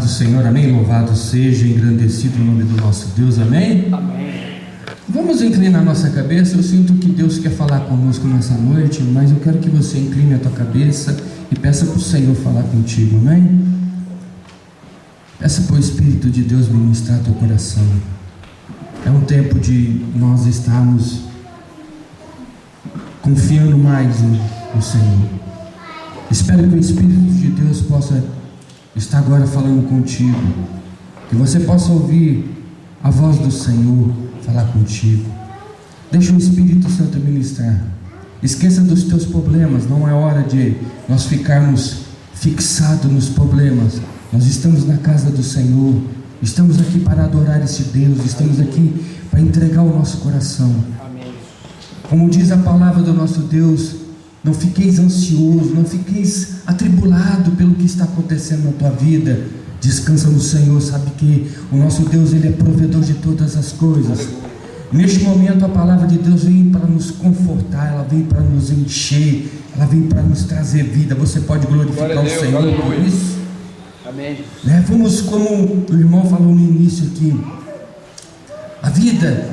do Senhor, amém? Louvado seja, engrandecido o nome do nosso Deus, amém? Amém. Vamos inclinar nossa cabeça. Eu sinto que Deus quer falar conosco nessa noite, mas eu quero que você incline a tua cabeça e peça para o Senhor falar contigo, amém? Peça para o Espírito de Deus ministrar teu coração. É um tempo de nós estarmos confiando mais no Senhor. Espero que o Espírito de Deus possa estar agora falando contigo, que você possa ouvir a voz do Senhor falar contigo. Deixa o Espírito Santo ministrar. Esqueça dos teus problemas. Não é hora de nós ficarmos fixados nos problemas. Nós estamos na casa do Senhor, estamos aqui para adorar esse Deus, estamos aqui para entregar o nosso coração. Como diz a palavra do nosso Deus, não fiqueis ansioso, não fiqueis atribulado pelo que está acontecendo na tua vida. Descansa no Senhor, sabe que o nosso Deus, Ele é provedor de todas as coisas. Neste momento a palavra de Deus vem para nos confortar, ela vem para nos encher, ela vem para nos trazer vida. Você pode glorificar o Senhor por isso? Amém. Vamos, como o irmão falou no início aqui, a vida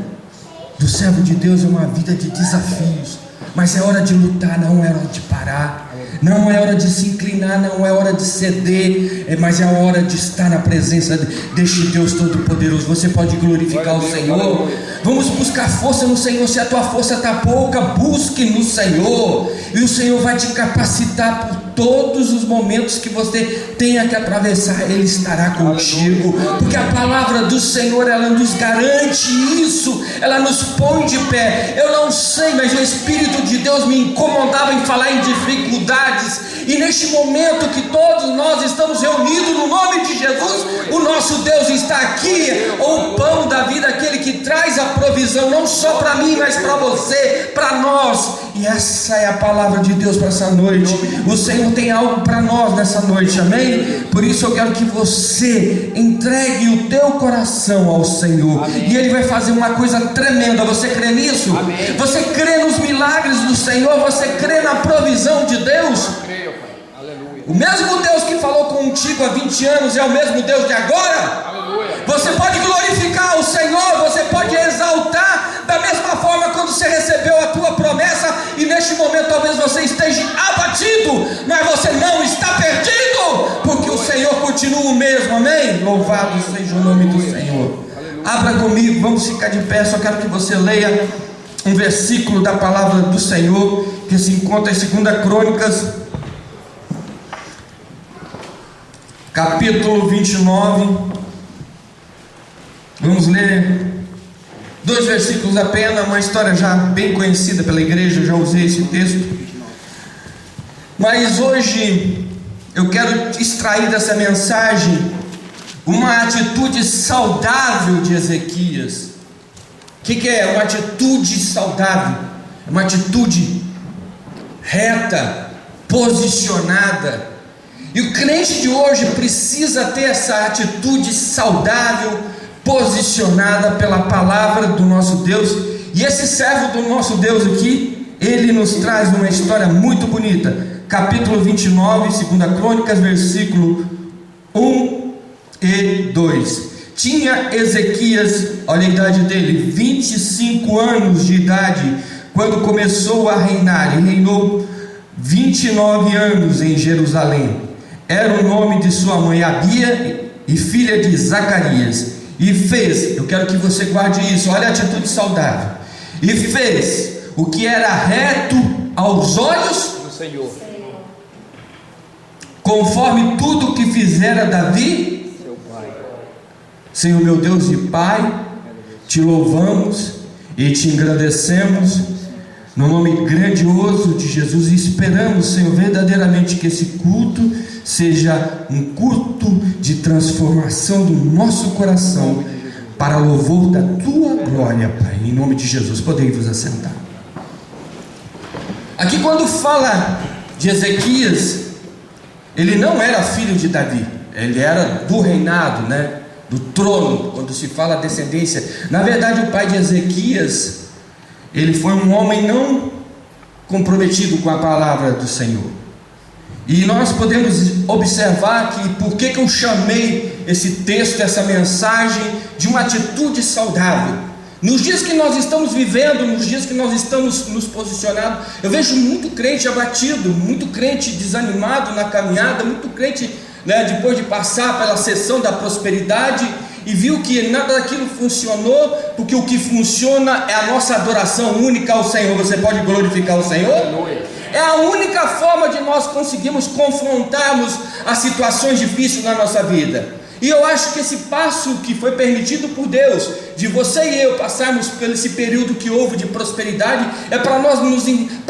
do servo de Deus é uma vida de desafios, mas é hora de lutar, não é hora de parar, não é hora de se inclinar, não é hora de ceder, mas é a hora de estar na presença deste Deus Todo-Poderoso. Você pode glorificar o Senhor. Vamos buscar força no Senhor. Se a tua força está pouca, busque no Senhor, e o Senhor vai te capacitar por todos os momentos que você tenha que atravessar. Ele estará contigo, porque a palavra do Senhor, ela nos garante isso, ela nos põe de pé. Eu não sei, mas o Espírito de Deus me incomodava em falar em dificuldades, e neste momento que todos nós estamos reunidos no nome de Jesus, o nosso Deus está aqui, o pão da vida, aquele que traz a provisão, não só para mim, mas para você, para nós. E essa é a palavra de Deus para essa noite. O Senhor tem algo para nós nessa noite, amém? Por isso eu quero que você entregue o teu coração ao Senhor, amém. E Ele vai fazer uma coisa tremenda. Você crê nisso? Amém. Você crê nos milagres do Senhor? Você crê na provisão de Deus? Eu creio, Pai. Aleluia. O mesmo Deus que falou contigo há 20 anos é o mesmo Deus de agora? Aleluia. Você pode glorificar o Senhor, você pode exaltar da mesma forma quando você recebeu a tua promessa, e neste momento talvez você esteja abatido, mas você não está perdido, porque o Senhor continua o mesmo, amém? Louvado seja o nome do Senhor. Abra comigo, vamos ficar de pé. Só quero que você leia um versículo da palavra do Senhor, que se encontra em 2 Crônicas, capítulo 29. Vamos ler 2 versículos apenas, uma história já bem conhecida pela igreja. Eu já usei esse texto, mas hoje eu quero extrair dessa mensagem uma atitude saudável de Ezequias. O que é uma atitude saudável? É uma atitude reta, posicionada. E o crente de hoje precisa ter essa atitude saudável, posicionada pela palavra do nosso Deus. E esse servo do nosso Deus aqui, ele nos traz uma história muito bonita. Capítulo 29, 2 Crônicas, versículo 1 e 2. Tinha Ezequias, olha a idade dele, 25 anos de idade, quando começou a reinar, e reinou 29 anos em Jerusalém. Era o nome de sua mãe Abia, e filha de Zacarias. E fez, eu quero que você guarde isso, olha a atitude saudável. E fez o que era reto aos olhos do Senhor, conforme tudo o que fizera Davi, seu Pai. Senhor meu Deus e Pai, te louvamos e te engrandecemos no nome grandioso de Jesus, e esperamos, Senhor, verdadeiramente que esse culto seja um culto de transformação do nosso coração para louvor da tua glória, Pai, em nome de Jesus. Podem vos assentar. Aqui, quando fala de Ezequias, ele não era filho de Davi, ele era do reinado, do trono. Quando se fala descendência, na verdade o pai de Ezequias, ele foi um homem não comprometido com a palavra do Senhor. E nós podemos observar que, por que eu chamei esse texto, essa mensagem de uma atitude saudável. Nos dias que nós estamos vivendo, nos dias que nós estamos nos posicionando, eu vejo muito crente abatido, muito crente desanimado na caminhada, muito crente, depois de passar pela sessão da prosperidade e viu que nada daquilo funcionou, porque o que funciona é a nossa adoração única ao Senhor. Você pode glorificar o Senhor? É a única forma de nós conseguirmos confrontarmos as situações difíceis na nossa vida. E eu acho que esse passo que foi permitido por Deus, de você e eu passarmos por esse período que houve de prosperidade, é para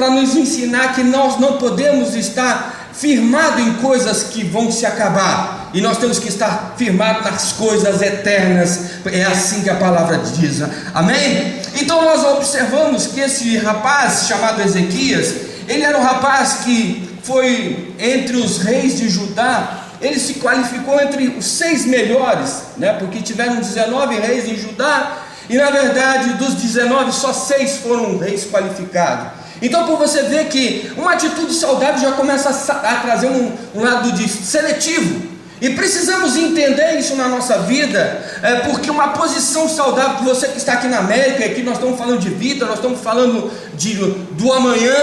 nos ensinar que nós não podemos estar firmado em coisas que vão se acabar, e nós temos que estar firmado nas coisas eternas. É assim que a palavra diz, amém? Então nós observamos que esse rapaz chamado Ezequias, ele era um rapaz que foi entre os reis de Judá, ele se qualificou entre os 6 melhores, porque tiveram 19 reis em Judá, e na verdade dos 19 só 6 foram reis qualificados. Então, por você ver que uma atitude saudável já começa a trazer um lado de seletivo, e precisamos entender isso na nossa vida, porque uma posição saudável, que você que está aqui na América, aqui nós estamos falando de vida, nós estamos falando do amanhã,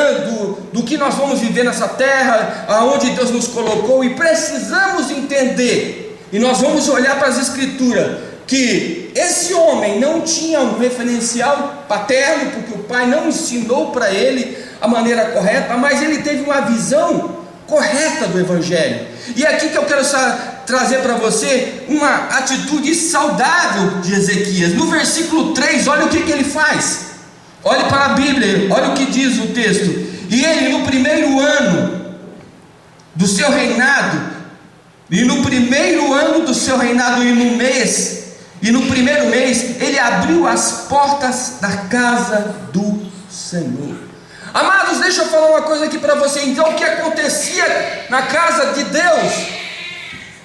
do que nós vamos viver nessa terra, aonde Deus nos colocou, e precisamos entender, e nós vamos olhar para as Escrituras, que esse homem não tinha um referencial paterno, porque o pai não ensinou para ele a maneira correta, mas ele teve uma visão correta do Evangelho. E é aqui que eu quero trazer para você uma atitude saudável de Ezequias. No versículo 3, olha o que ele faz. Olhe para a Bíblia, olha o que diz o texto. E ele, no primeiro ano do seu reinado, e no primeiro ano do seu reinado, e no primeiro mês, ele abriu as portas da casa do Senhor. Amados, deixa eu falar uma coisa aqui para você. Então, o que acontecia na casa de Deus?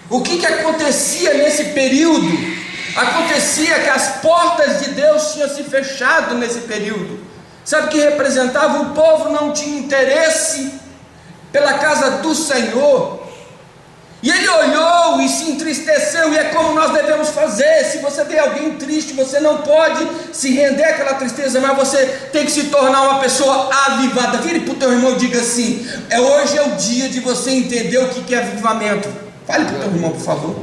O que acontecia nesse período? Acontecia que as portas de Deus tinham se fechado nesse período. Sabe o que representava? O povo não tinha interesse pela casa do Senhor. E ele olhou e se entristeceu, e é como nós devemos fazer. Se você vê alguém triste, você não pode se render àquela tristeza, mas você tem que se tornar uma pessoa avivada. Vire para o teu irmão e diga assim: hoje é o dia de você entender o que é avivamento. Fale para o teu irmão, por favor.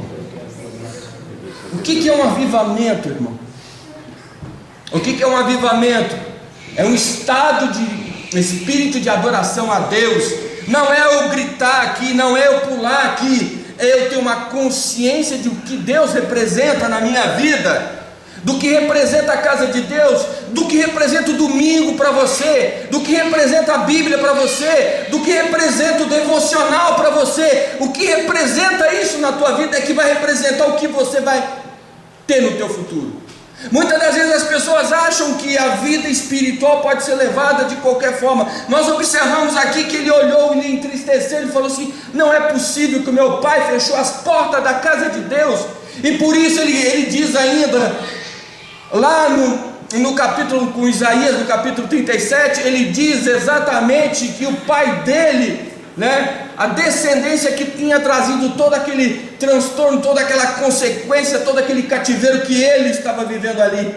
O que é um avivamento, irmão? O que é um avivamento? É um estado de espírito de adoração a Deus. Não é eu gritar aqui, não é eu pular aqui, é eu ter uma consciência de o que Deus representa na minha vida, do que representa a casa de Deus, do que representa o domingo para você, do que representa a Bíblia para você, do que representa o devocional para você. O que representa isso na tua vida é que vai representar o que você vai ter no teu futuro. Muitas das vezes as pessoas acham que a vida espiritual pode ser levada de qualquer forma. Nós observamos aqui que ele olhou e ele entristeceu, ele falou assim: não é possível que o meu pai fechou as portas da casa de Deus. E por isso ele diz ainda, lá no capítulo com Isaías, no capítulo 37, ele diz exatamente que o pai dele, a descendência que tinha trazido todo aquele transtorno, toda aquela consequência, todo aquele cativeiro que ele estava vivendo ali,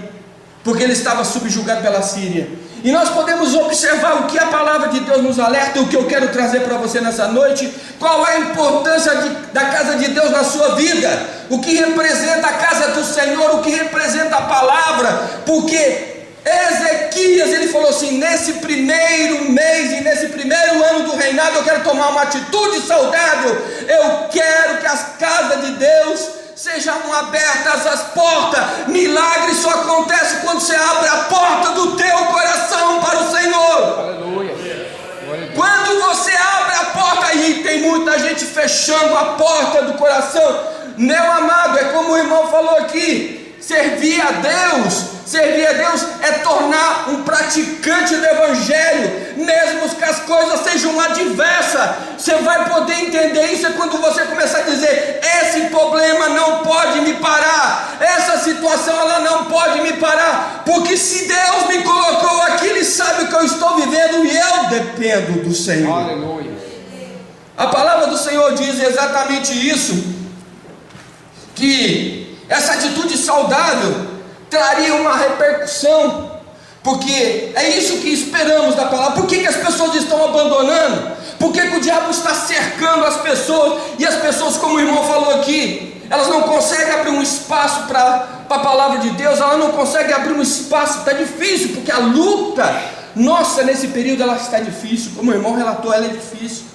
porque ele estava subjugado pela Síria. E nós podemos observar o que a palavra de Deus nos alerta, o que eu quero trazer para você nessa noite. Qual é a importância da casa de Deus na sua vida? O que representa a casa do Senhor, o que representa a palavra? Porque Ezequias, ele falou assim: nesse primeiro mês e nesse primeiro ano do reinado, eu quero tomar uma atitude saudável. Eu quero que as casas de Deus sejam abertas, as portas. Milagre só acontece quando você abre a porta do teu coração para o Senhor. Aleluia. Quando você abre a porta, e tem muita gente fechando a porta do coração. Meu amado, é como o irmão falou aqui: servir a Deus é tornar um praticante do Evangelho, mesmo que as coisas sejam adversas. Você vai poder entender isso quando você começar a dizer: esse problema não pode me parar, essa situação ela não pode me parar, porque se Deus me colocou aqui, Ele sabe o que eu estou vivendo e eu dependo do Senhor. Aleluia. A palavra do Senhor diz exatamente isso. que essa atitude saudável traria uma repercussão, porque é isso que esperamos da palavra. Por que as pessoas estão abandonando? Por que o diabo está cercando as pessoas, e as pessoas, como o irmão falou aqui, elas não conseguem abrir um espaço para a palavra de Deus, elas não conseguem abrir um espaço, está difícil, porque a luta, nossa, nesse período ela está difícil, como o irmão relatou, ela é difícil.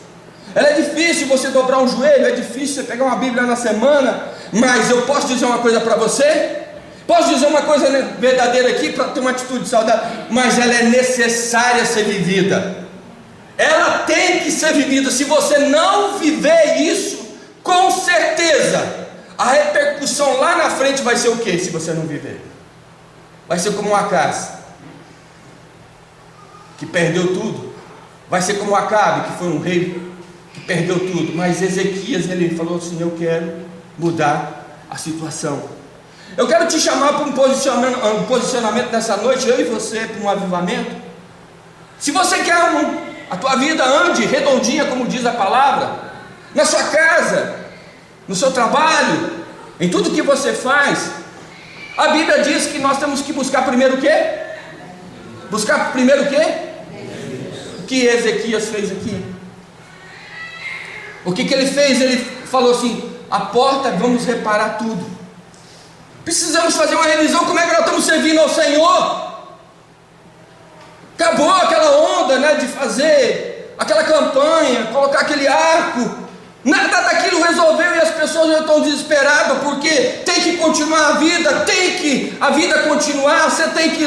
Ela é difícil você dobrar um joelho, é difícil você pegar uma Bíblia na semana, mas eu posso dizer uma coisa para você? Posso dizer uma coisa verdadeira aqui, para ter uma atitude saudável, mas ela é necessária ser vivida. Ela tem que ser vivida. Se você não viver isso, com certeza a repercussão lá na frente vai ser o que? Se você não viver, vai ser como uma casa que perdeu tudo. Vai ser como Acabe, que foi um rei que perdeu tudo. Mas Ezequias, ele falou assim: eu quero mudar a situação. Eu quero te chamar para um posicionamento nessa noite, eu e você, para um avivamento. Se você quer a tua vida ande redondinha, como diz a palavra, na sua casa, no seu trabalho, em tudo que você faz, a Bíblia diz que nós temos que buscar primeiro o quê? Buscar primeiro o quê? O que Ezequias fez aqui? O que ele fez? Ele falou assim: a porta, vamos reparar tudo. Precisamos fazer uma revisão, como é que nós estamos servindo ao Senhor? Acabou aquela onda, né, de fazer aquela campanha, colocar aquele arco. Nada daquilo resolveu, e as pessoas já estão desesperadas, porque tem que continuar a vida, tem que a vida continuar, você tem que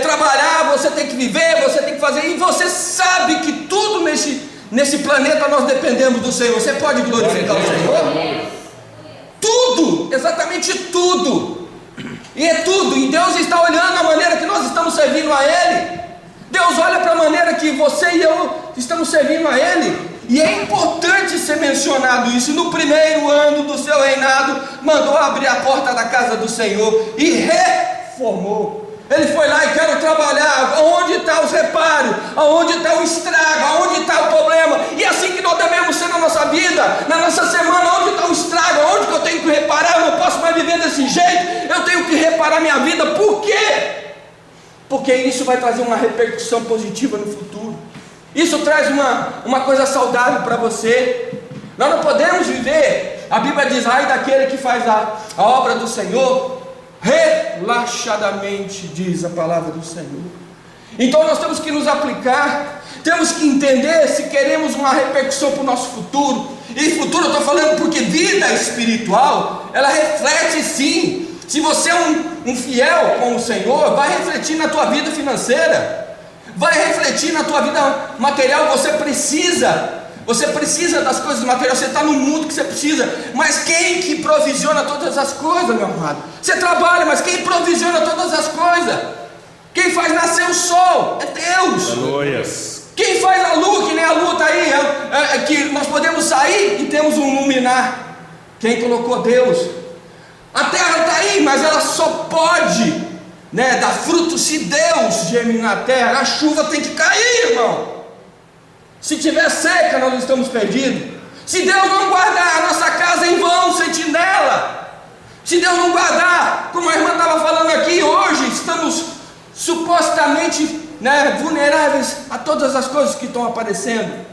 trabalhar, você tem que viver, você tem que fazer, e você sabe que tudo nesse planeta nós dependemos do Senhor. Você pode glorificar o Senhor? Tudo, exatamente tudo, e é tudo, e Deus está olhando a maneira que nós estamos servindo a Ele. Deus olha para a maneira que você e eu estamos servindo a Ele, e é importante ser mencionado isso. No primeiro ano do seu reinado, mandou abrir a porta da casa do Senhor e reformou. Ele foi lá: e quero trabalhar. Onde está os reparos? Aonde está o estrago? Aonde está o problema? E é assim que nós devemos ser na nossa vida, na nossa semana. Onde está o estrago? Aonde que eu tenho que reparar? Eu não posso mais viver desse jeito, eu tenho que reparar minha vida. Por quê? Porque isso vai trazer uma repercussão positiva no futuro. Isso traz uma coisa saudável para você. Nós não podemos viver, a Bíblia diz: ai daquele que faz a obra do Senhor relaxadamente, diz a palavra do Senhor. Então nós temos que nos aplicar, temos que entender se queremos uma repercussão para o nosso futuro. E futuro eu estou falando porque vida espiritual, ela reflete sim. Se você é um fiel com o Senhor, vai refletir na tua vida financeira, vai refletir na tua vida material. Você precisa das coisas materiais, você está no mundo que você precisa, mas quem que provisiona todas as coisas, meu amado? Você trabalha, mas quem provisiona todas as coisas? Quem faz nascer o sol é Deus. Aleluia. Quem faz a lua, que nem a lua está aí, que nós podemos sair e temos um luminar. Quem colocou? Deus. A terra está aí, mas ela só pode, né, dar fruto se Deus germinar a terra. A chuva tem que cair, irmão. Se tiver seca, nós estamos perdidos. Se Deus não guardar a nossa casa, em vão sentinela. Se Deus não guardar, como a irmã estava falando aqui, hoje estamos supostamente, né, vulneráveis a todas as coisas que estão aparecendo.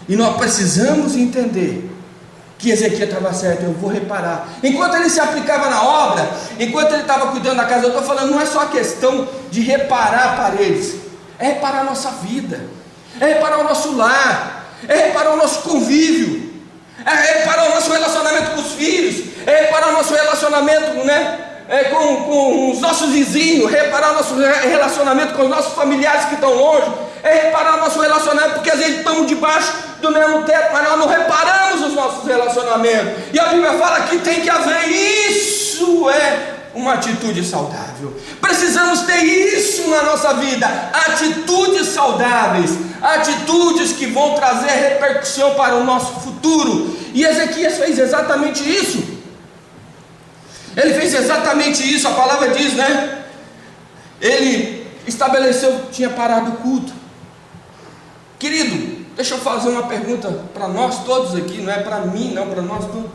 E nós precisamos entender que Ezequias estava certo. Eu vou reparar. Enquanto ele se aplicava na obra, enquanto ele estava cuidando da casa, eu estou falando, não é só a questão de reparar paredes, é reparar a nossa vida, é reparar o nosso lar, é reparar o nosso convívio, é reparar o nosso relacionamento com os filhos, é reparar o nosso relacionamento, né, com os nossos vizinhos, reparar o nosso relacionamento com os nossos familiares que estão longe, é reparar o nosso relacionamento, porque às vezes estamos debaixo do mesmo teto, mas nós não reparamos os nossos relacionamentos. E a Bíblia fala que tem que haver isso, é uma atitude saudável. Precisamos ter isso na nossa vida, atitudes saudáveis, atitudes que vão trazer repercussão para o nosso futuro. E Ezequias fez exatamente isso. Ele fez exatamente isso. A palavra diz, né? Ele estabeleceu, tinha parado o culto. Querido, deixa eu fazer uma pergunta para nós todos aqui, não é para mim, não, para nós todos.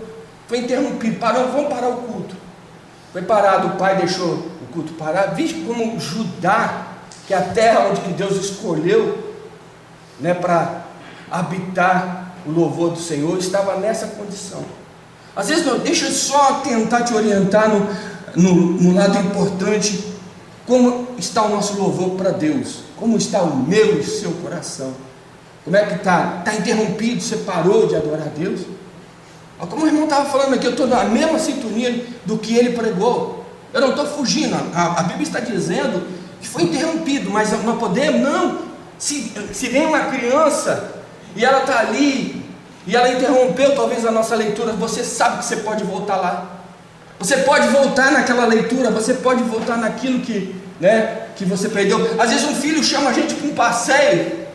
Foi interrompido, parou, vamos parar o culto. Foi parado, o pai deixou o culto parar. Veja como Judá, que é a terra onde que Deus escolheu, né, para habitar o louvor do Senhor, estava nessa condição. Às vezes, deixa eu só tentar te orientar no lado importante, como está o nosso louvor para Deus, como está o meu e o seu coração, como é que está? Está interrompido, você parou de adorar a Deus? Como o irmão estava falando aqui, eu estou na mesma sintonia do que ele pregou, eu não estou fugindo, a Bíblia está dizendo que foi interrompido, mas nós podemos, não, se vem uma criança, e ela está ali, e ela interrompeu talvez a nossa leitura, você sabe que você pode voltar lá, você pode voltar naquela leitura, você pode voltar naquilo que você perdeu. Às vezes um filho chama a gente para um passeio,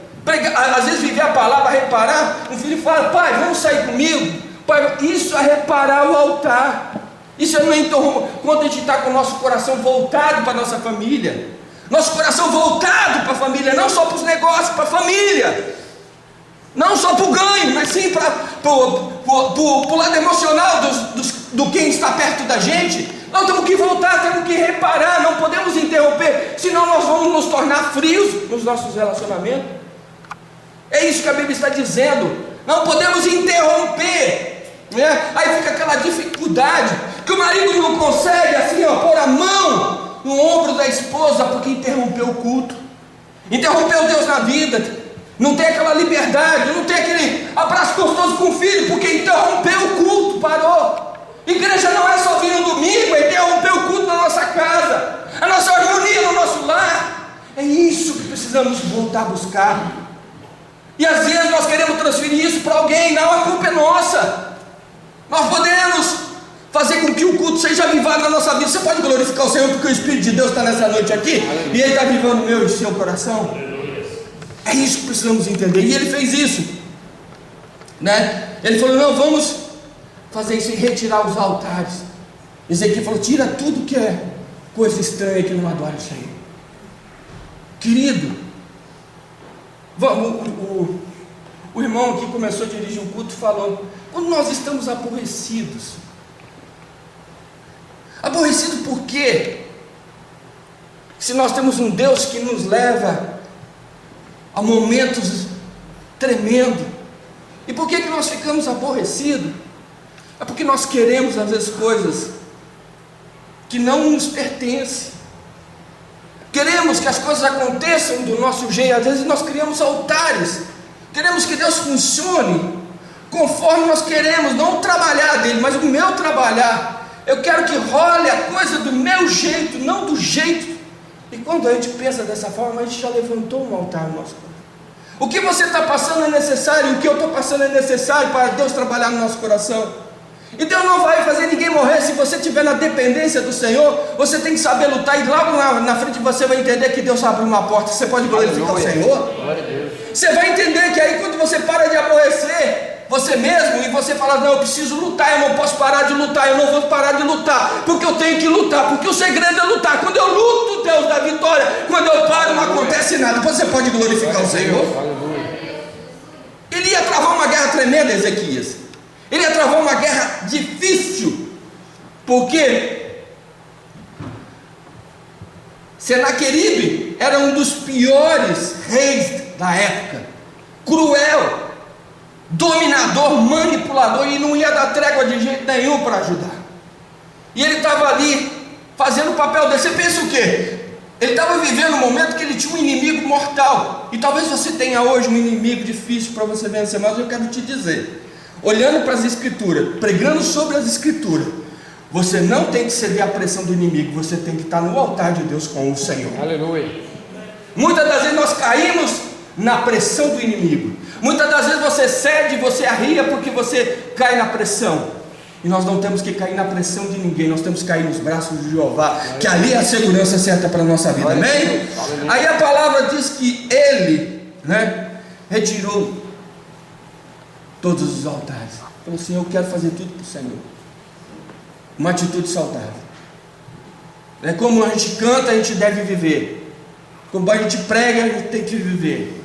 às vezes viver a palavra, reparar, um filho fala, pai, vamos sair comigo, pai, isso é reparar o altar, isso não é interromper, quando a gente está com o nosso coração voltado para a nossa família, nosso coração voltado para a família, não só para os negócios, para a família, não só para o ganho, mas sim para o lado emocional do quem está perto da gente. Nós temos que voltar, temos que reparar, não podemos interromper, senão nós vamos nos tornar frios nos nossos relacionamentos. É isso que a Bíblia está dizendo, não podemos interromper, né? Aí fica aquela dificuldade, que o marido não consegue assim, pôr a mão no ombro da esposa, porque interrompeu o culto, interrompeu Deus na vida, não tem aquela liberdade, não tem aquele abraço gostoso com o filho, porque interrompeu o culto, parou. Igreja não é só vir no domingo, é interromper o culto na nossa casa, a nossa harmonia no nosso lar. É isso que precisamos voltar a buscar. E às vezes nós queremos transferir isso para alguém, não, a culpa é nossa. Nós podemos fazer com que o culto seja avivado na nossa vida. Você pode glorificar o Senhor, porque o Espírito de Deus está nessa noite aqui, e Ele está avivando o meu e o seu coração. É isso que precisamos entender, e Ele fez isso, né? Ele falou, não, vamos fazer isso e retirar os altares. Ezequiel falou, tira tudo que é coisa estranha que não adora o Senhor. Querido, o irmão que começou a dirigir o culto falou, quando nós estamos aborrecidos por quê? Se nós temos um Deus que nos leva a momentos tremendos, e por que nós ficamos aborrecidos? É porque nós queremos às vezes coisas que não nos pertencem, queremos que as coisas aconteçam do nosso jeito, às vezes nós criamos altares, queremos que Deus funcione conforme nós queremos, não o trabalhar dele, mas o meu trabalhar. Eu quero que role a coisa do meu jeito, não do jeito. E quando a gente pensa dessa forma, a gente já levantou um altar no nosso coração. O que você está passando é necessário, o que eu estou passando é necessário para Deus trabalhar no nosso coração. E Deus não vai fazer ninguém morrer se você estiver na dependência do Senhor. Você tem que saber lutar, e logo na frente você vai entender que Deus abre uma porta. Você pode glorificar o Senhor. Você vai entender que aí quando você para de aborrecer você mesmo, e você fala, não, eu preciso lutar, eu não posso parar de lutar, eu não vou parar de lutar, porque eu tenho que lutar, porque o segredo é lutar. Quando eu luto, Deus dá vitória. Quando eu paro, não acontece nada. Você pode glorificar o Senhor. Ele ia travar uma guerra tremenda, Ezequias. Ele ia travar uma guerra difícil, porque Senaqueribe era um dos piores reis da época, cruel, dominador, manipulador, e não ia dar trégua de jeito nenhum para ajudar. E ele estava ali fazendo o papel dele. Você pensa o quê? Ele estava vivendo um momento que ele tinha um inimigo mortal, e talvez você tenha hoje um inimigo difícil para você vencer, mas eu quero te dizer, olhando para as escrituras, pregando sobre as escrituras, você não tem que ceder à pressão do inimigo, você tem que estar no altar de Deus com o Senhor. Aleluia. Muitas das vezes nós caímos na pressão do inimigo, muitas das vezes você cede, você arria porque você cai na pressão, e nós não temos que cair na pressão de ninguém, nós temos que cair nos braços de Jeová, que ali é a segurança certa para a nossa vida, amém? Aí a palavra diz que ele, retirou todos os altares, falou assim, eu quero fazer tudo para o Senhor, uma atitude saudável. É como a gente canta, a gente deve viver, como a gente prega, a gente tem que viver,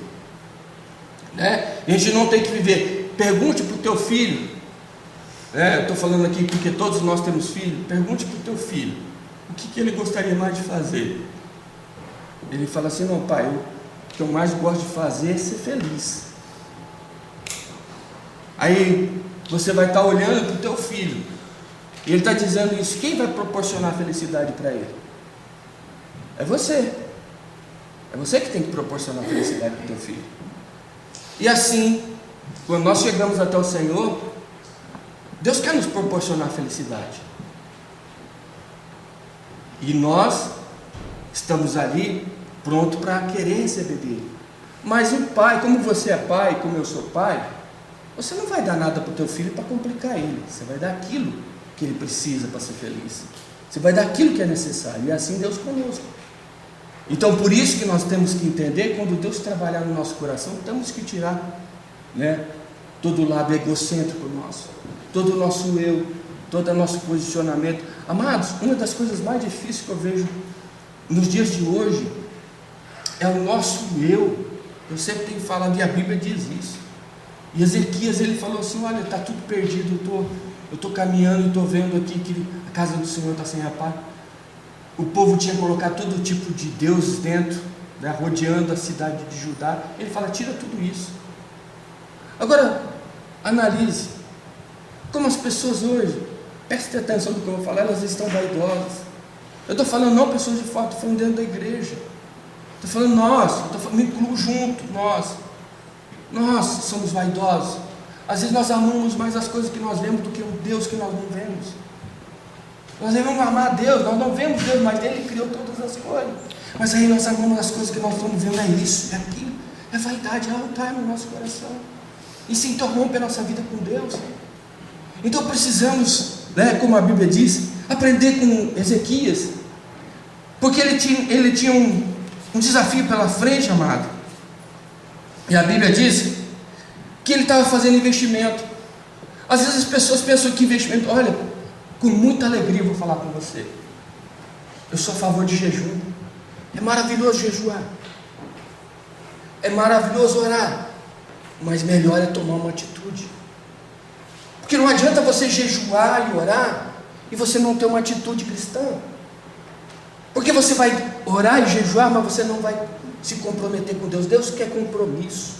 A gente não tem que viver. Pergunte para o teu filho Eu estou falando aqui porque todos nós temos filho. Pergunte para o teu filho o que ele gostaria mais de fazer. Ele fala assim: não, pai, o que eu mais gosto de fazer é ser feliz. Aí você vai estar olhando para o teu filho e ele está dizendo isso. Quem vai proporcionar felicidade para ele? É você. É você que tem que proporcionar felicidade para o teu filho. E assim, quando nós chegamos até o Senhor, Deus quer nos proporcionar felicidade. E nós estamos ali pronto para querer receber dele. Mas o pai, como você é pai, como eu sou pai, você não vai dar nada para o teu filho para complicar ele. Você vai dar aquilo que ele precisa para ser feliz. Você vai dar aquilo que é necessário. E assim Deus conosco. Então por isso que nós temos que entender, quando Deus trabalhar no nosso coração, temos que tirar, todo o lado egocêntrico nosso, todo o nosso eu, todo o nosso posicionamento. Amados, uma das coisas mais difíceis que eu vejo nos dias de hoje é o nosso eu. Eu sempre tenho falado, e a Bíblia diz isso. E Ezequias, ele falou assim: olha, está tudo perdido, eu estou caminhando e estou vendo aqui que a casa do Senhor está sem reparo. O povo tinha colocado todo tipo de deuses dentro, rodeando a cidade de Judá. Ele fala: tira tudo isso. Agora, analise como as pessoas hoje, preste atenção no que eu vou falar, elas estão vaidosas. Eu estou falando não pessoas de fora, estou falando dentro da igreja. Estou falando nós, me incluo junto, nós somos vaidosos. Às vezes nós amamos mais as coisas que nós vemos do que o Deus que nós não vemos. Nós devemos amar a Deus, nós não vemos Deus, mas Ele criou todas as coisas. Mas aí nós amamos as coisas que nós estamos vendo, é isso, é aquilo, é vaidade, é altar no nosso coração. Isso interrompe a nossa vida com Deus. Então precisamos, como a Bíblia diz, aprender com Ezequias, porque ele tinha um desafio pela frente, amado. E a Bíblia diz que ele estava fazendo investimento. Às vezes as pessoas pensam que investimento, olha, com muita alegria eu vou falar com você, eu sou a favor de jejum. É maravilhoso jejuar, é maravilhoso orar, mas melhor é tomar uma atitude. Porque não adianta você jejuar e orar e você não ter uma atitude cristã. Porque você vai orar e jejuar, mas você não vai se comprometer com Deus. Deus quer compromisso,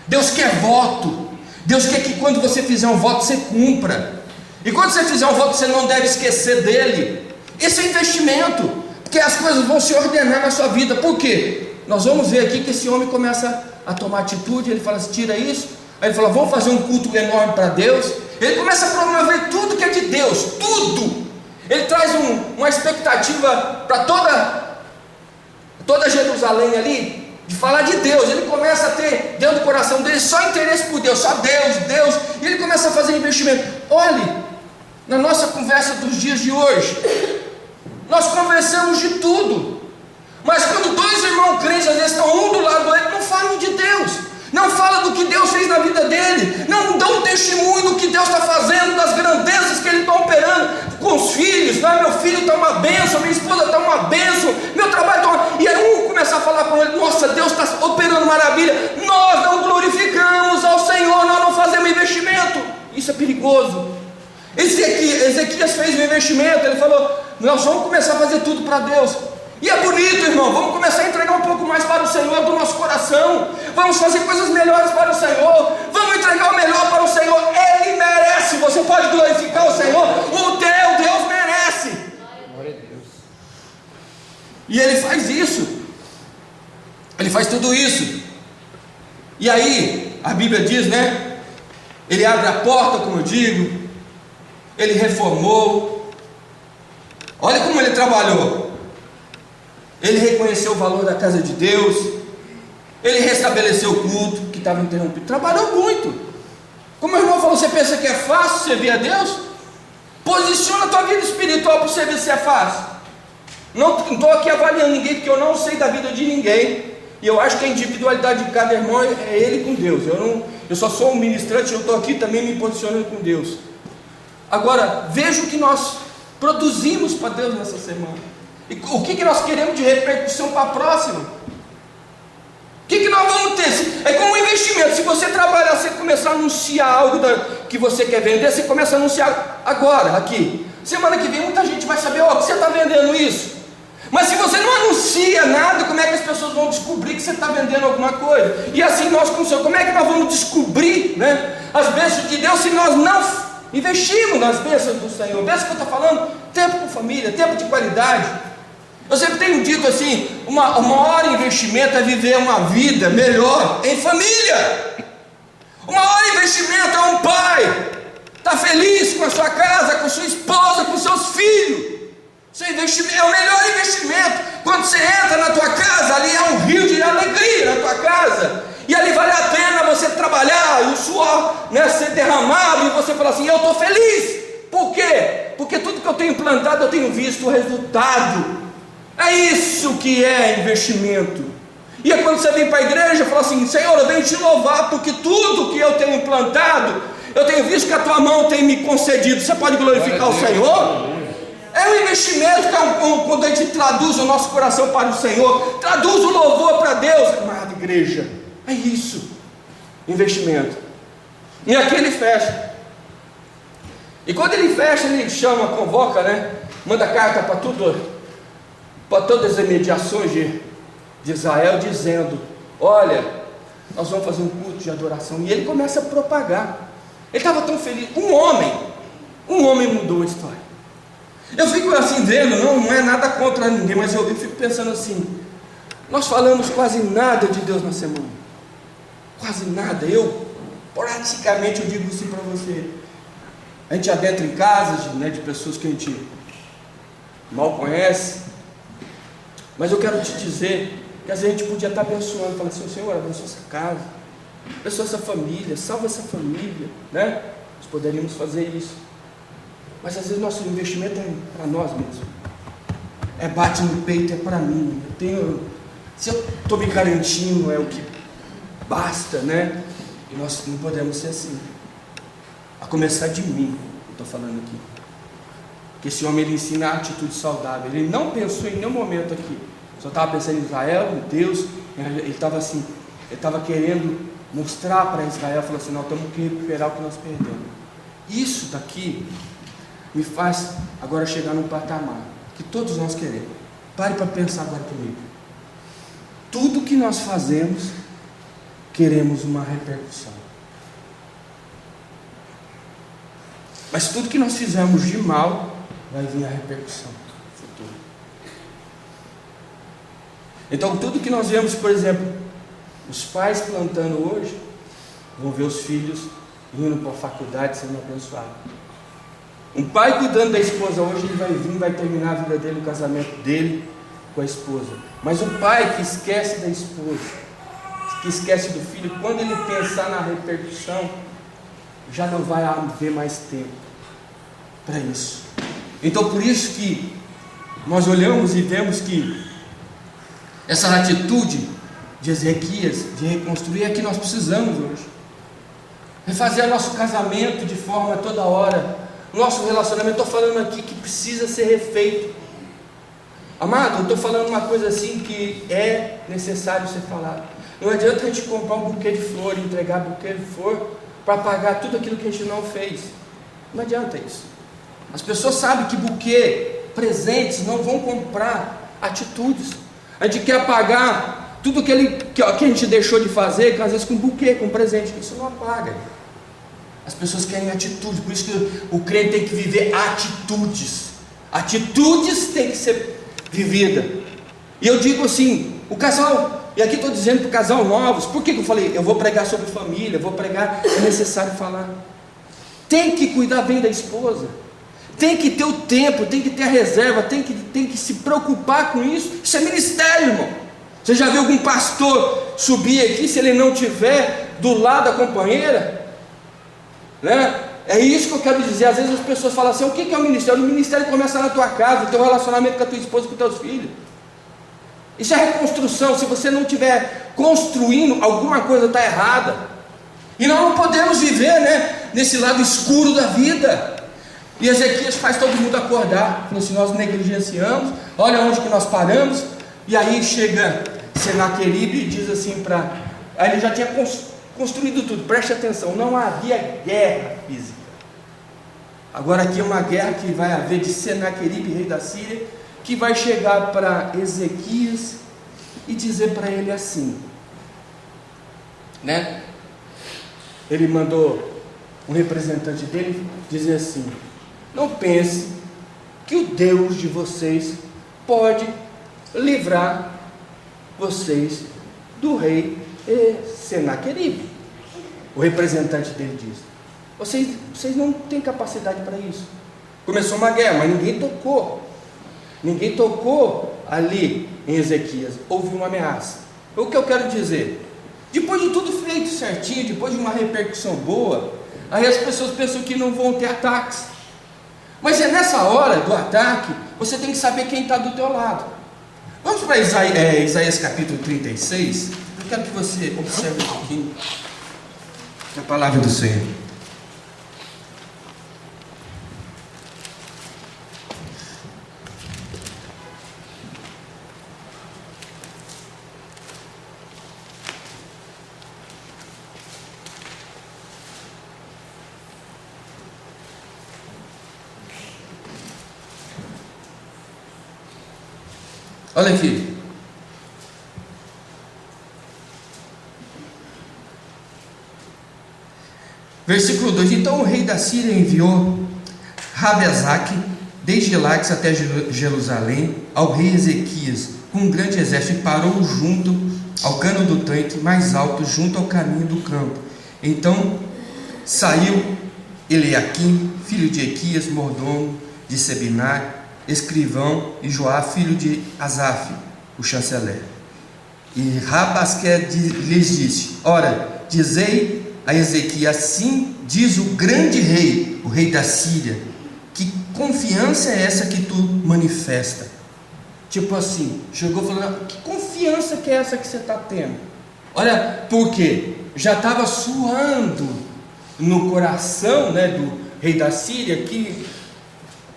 Deus quer voto, Deus quer que quando você fizer um voto você cumpra. E quando você fizer um voto você não deve esquecer dele. Esse é investimento, porque as coisas vão se ordenar na sua vida. Por quê? Nós vamos ver aqui que esse homem começa a tomar atitude. Ele fala assim: tira isso. Aí ele fala: vamos fazer um culto enorme para Deus. Ele começa a promover tudo que é de Deus, tudo. Ele traz uma expectativa para toda Jerusalém ali, de falar de Deus. Ele começa a ter dentro do coração dele só interesse por Deus, só Deus, e ele começa a fazer investimento. Olhe, na nossa conversa dos dias de hoje, nós conversamos de tudo, mas quando dois irmãos crentes às vezes estão um do lado do outro, não falam de Deus, não falam do que Deus fez na vida dele, não dão testemunho do que Deus está fazendo, das grandezas que ele está operando com os filhos. Meu filho está uma bênção, minha esposa está uma bênção, meu trabalho está uma... E aí um começar a falar com ele: nossa, Deus está operando maravilha. Nós não glorificamos ao Senhor, nós não fazemos investimento. Isso é perigoso. Ezequias fez um investimento. Ele falou: nós vamos começar a fazer tudo para Deus. E é bonito, irmão, vamos começar a entregar um pouco mais para o Senhor do nosso coração, vamos fazer coisas melhores para o Senhor, vamos entregar o melhor para o Senhor. Ele merece. Você pode glorificar o Senhor, o teu Deus merece. Glória a Deus. E ele faz isso, ele faz tudo isso. E aí a Bíblia diz, ele abre a porta, como eu digo, ele reformou. Olha como ele trabalhou. Ele reconheceu o valor da casa de Deus, ele restabeleceu o culto que estava interrompido. Trabalhou muito. Como o irmão falou, você pensa que é fácil servir a Deus? Posiciona a tua vida espiritual para você ver se é fácil. Não estou aqui avaliando ninguém, porque eu não sei da vida de ninguém, e eu acho que a individualidade de cada irmão é ele com Deus. Eu só sou um ministrante, eu estou aqui também me posicionando com Deus. Agora, veja o que nós produzimos para Deus nessa semana. E o que nós queremos de repercussão para a próxima? O que nós vamos ter? É como um investimento. Se você trabalhar, você começar a anunciar algo que você quer vender, você começa a anunciar agora, aqui. Semana que vem muita gente vai saber, ó, que você está vendendo isso. Mas se você não anuncia nada, como é que as pessoas vão descobrir que você está vendendo alguma coisa? E assim nós com o Senhor, como é que nós vamos descobrir, né, as bênçãos de Deus se nós não investimos nas bênçãos do Senhor? Bênção que eu estou falando, tempo com família, tempo de qualidade. Eu sempre tenho dito assim, o maior investimento é viver uma vida melhor em família. O maior investimento é um pai estar feliz com a sua casa, com sua esposa, com seus filhos. Seu investimento é o melhor investimento. Quando você entra na tua casa, ali é um rio de alegria na tua casa, e ali vale a pena você trabalhar, e o suor, né, ser derramado, e você fala assim, eu estou feliz. Por quê? Porque tudo que eu tenho plantado, eu tenho visto o resultado. É isso que é investimento. E é quando você vem para a igreja e fala assim, Senhor, eu venho te louvar, porque tudo que eu tenho plantado, eu tenho visto que a tua mão tem me concedido. Você pode glorificar o Senhor? É um investimento, quando a gente traduz o nosso coração para o Senhor, traduz o louvor para Deus. Amada igreja, é isso, investimento. E aqui ele fecha. E quando ele fecha, ele chama, convoca, né? Manda carta para todas as mediações de Israel, dizendo, olha, nós vamos fazer um culto de adoração. E ele começa a propagar. Ele estava tão feliz. Um homem mudou a história. Eu fico assim vendo, não é nada contra ninguém, mas eu fico pensando assim, nós falamos quase nada de Deus na semana, quase nada. Praticamente, eu digo assim para você, a gente adentra em casas de pessoas que a gente mal conhece, mas eu quero te dizer que às vezes a gente podia estar abençoando, falando assim, Senhor, abençoa essa casa, abençoa essa família, salva essa família, né? Nós poderíamos fazer isso. Mas às vezes nosso investimento é para nós mesmos. É bate no peito, é para mim. Se eu estou me garantindo, é o que basta, né? E nós não podemos ser assim. A começar de mim, eu estou falando aqui. Que esse homem, ele ensina a atitude saudável. Ele não pensou em nenhum momento aqui. Só estava pensando em Israel, em Deus. Ele estava assim, ele estava querendo mostrar para Israel, falou assim, nós temos que recuperar o que nós perdemos. Isso daqui me faz agora chegar num patamar que todos nós queremos. Pare para pensar agora comigo. Tudo que nós fazemos, queremos uma repercussão. Mas tudo que nós fizermos de mal, vai vir a repercussão futura. Então tudo que nós vemos, por exemplo, os pais plantando hoje, vão ver os filhos indo para a faculdade sendo abençoados. Um pai cuidando da esposa hoje, ele vai vir, vai terminar a vida dele, o casamento dele com a esposa. Mas o pai que esquece da esposa, que esquece do filho, quando ele pensar na repercussão, já não vai haver mais tempo para isso. Então por isso que nós olhamos e vemos que essa atitude de Ezequias, de reconstruir, é que nós precisamos hoje. Refazer nosso casamento de forma toda hora, nosso relacionamento. Estou falando aqui que precisa ser refeito. Amado, eu estou falando uma coisa assim que é necessário ser falado. Não adianta a gente comprar um buquê de flor e entregar buquê de flor para pagar tudo aquilo que a gente não fez. Não adianta isso. As pessoas sabem que buquê, presentes, não vão comprar atitudes. A gente quer pagar tudo que a gente deixou de fazer, às vezes com buquê, com presente, isso não apaga. As pessoas querem atitude, por isso que o crente tem que viver atitudes. Atitudes têm que ser vividas. E eu digo assim, o casal, e aqui estou dizendo para o casal novos, por que eu falei? Eu vou pregar sobre família, vou pregar, é necessário falar. Tem que cuidar bem da esposa, tem que ter o tempo, tem que ter a reserva, tem que se preocupar com isso. Isso é ministério, irmão. Você já viu algum pastor subir aqui, se ele não tiver do lado da companheira? Né? É isso que eu quero dizer. Às vezes as pessoas falam assim, o que é o ministério? O ministério começa na tua casa, o teu relacionamento com a tua esposa, com os teus filhos. Isso é reconstrução. Se você não estiver construindo, alguma coisa está errada. E nós não podemos viver, né, nesse lado escuro da vida. E Ezequias faz todo mundo acordar. Falou assim, nós negligenciamos, olha onde que nós paramos. E aí chega Senaqueribe e diz assim aí ele já tinha construído tudo. Preste atenção, não havia guerra física. Agora aqui é uma guerra que vai haver de Senaqueribe, rei da Síria, que vai chegar para Ezequias e dizer para ele assim, né? Ele mandou um representante dele dizer assim: não pense que o Deus de vocês pode livrar vocês do rei Senaqueribe. O representante dele diz: vocês não têm capacidade para isso. Começou uma guerra, mas ninguém tocou ali em Ezequias. Houve uma ameaça. O que eu quero dizer? Depois de tudo feito certinho, depois de uma repercussão boa, aí as pessoas pensam que não vão ter ataques. Mas é nessa hora do ataque, você tem que saber quem está do teu lado. Vamos para Isaías capítulo 36. Eu quero que você observe um pouquinho a palavra do Senhor. Olha aqui. Versículo 2: então o rei da Síria enviou Rabezaque desde Laques até Jerusalém ao rei Ezequias com um grande exército, e parou junto ao cano do tanque mais alto, junto ao caminho do campo. Então saiu Eliaquim, filho de Equias, mordomo de Sebinar, escrivão, e Joá, filho de Asaf, o chanceler. E Rabasque lhes disse: ora, dizei a Ezequias: assim diz o grande rei, o rei da Síria, que confiança é essa que tu manifesta? Tipo assim, chegou falando: que confiança que é essa que você está tendo? Olha, porque já estava suando no coração, né, do rei da Síria, que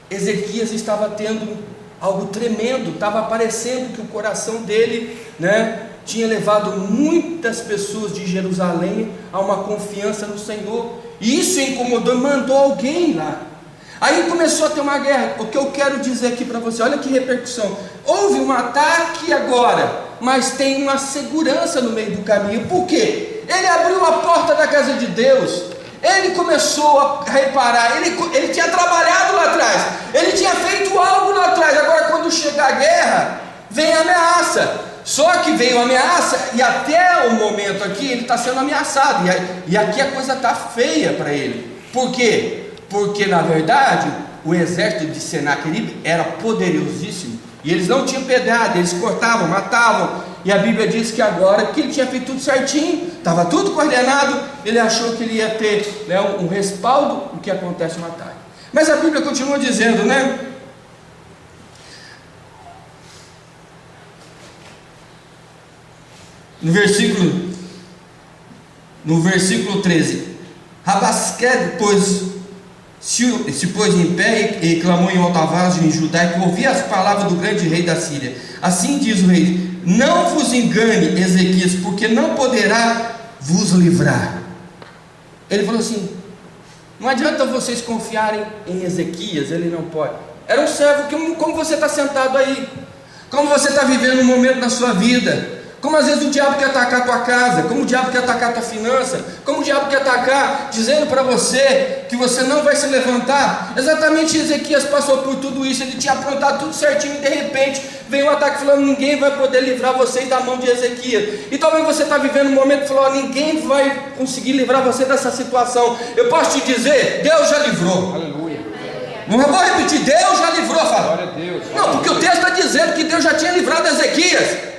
Ezequias estava tendo algo tremendo, estava parecendo que o coração dele, né, tinha levado muitas pessoas de Jerusalém a uma confiança no Senhor, e isso incomodou e mandou alguém lá. Aí começou a ter uma guerra. O que eu quero dizer aqui para você, olha que repercussão. Houve um ataque agora, mas tem uma segurança no meio do caminho. Por quê? Ele abriu a porta da casa de Deus. Ele começou a reparar, ele tinha trabalhado lá atrás, ele tinha feito algo lá atrás. Agora quando chega a guerra, vem a ameaça. Só que veio a ameaça, e até o momento aqui ele está sendo ameaçado, e aqui a coisa está feia para ele. Por quê? Porque na verdade o exército de Senaqueribe era poderosíssimo, e eles não tinham piedade, eles cortavam, matavam. E a Bíblia diz que agora que ele tinha feito tudo certinho, estava tudo coordenado, ele achou que ele ia ter, né, um respaldo, o que acontece no ataque. Mas a Bíblia continua dizendo, né? No versículo 13: Rabasque, se pôs em pé e clamou em alta voz em judaico: ouvi as palavras do grande rei da Síria. Assim diz o rei: não vos engane, Ezequias, porque não poderá vos livrar. Ele falou assim: não adianta vocês confiarem em Ezequias, ele não pode. Era um servo, como você está sentado aí, como você está vivendo um momento na sua vida, como às vezes o diabo quer atacar a tua casa, como o diabo quer atacar a tua finança, como o diabo quer atacar, dizendo para você que você não vai se levantar. Exatamente, Ezequias passou por tudo isso, ele tinha aprontado tudo certinho, e de repente veio um ataque falando: ninguém vai poder livrar vocês da mão de Ezequias. E talvez você está vivendo um momento e falou: ninguém vai conseguir livrar você dessa situação. Eu posso te dizer, Deus já livrou. Aleluia. Não vou repetir, Deus já livrou. Fala. Glória a Deus. Não, porque o texto está dizendo que Deus já tinha livrado Ezequias.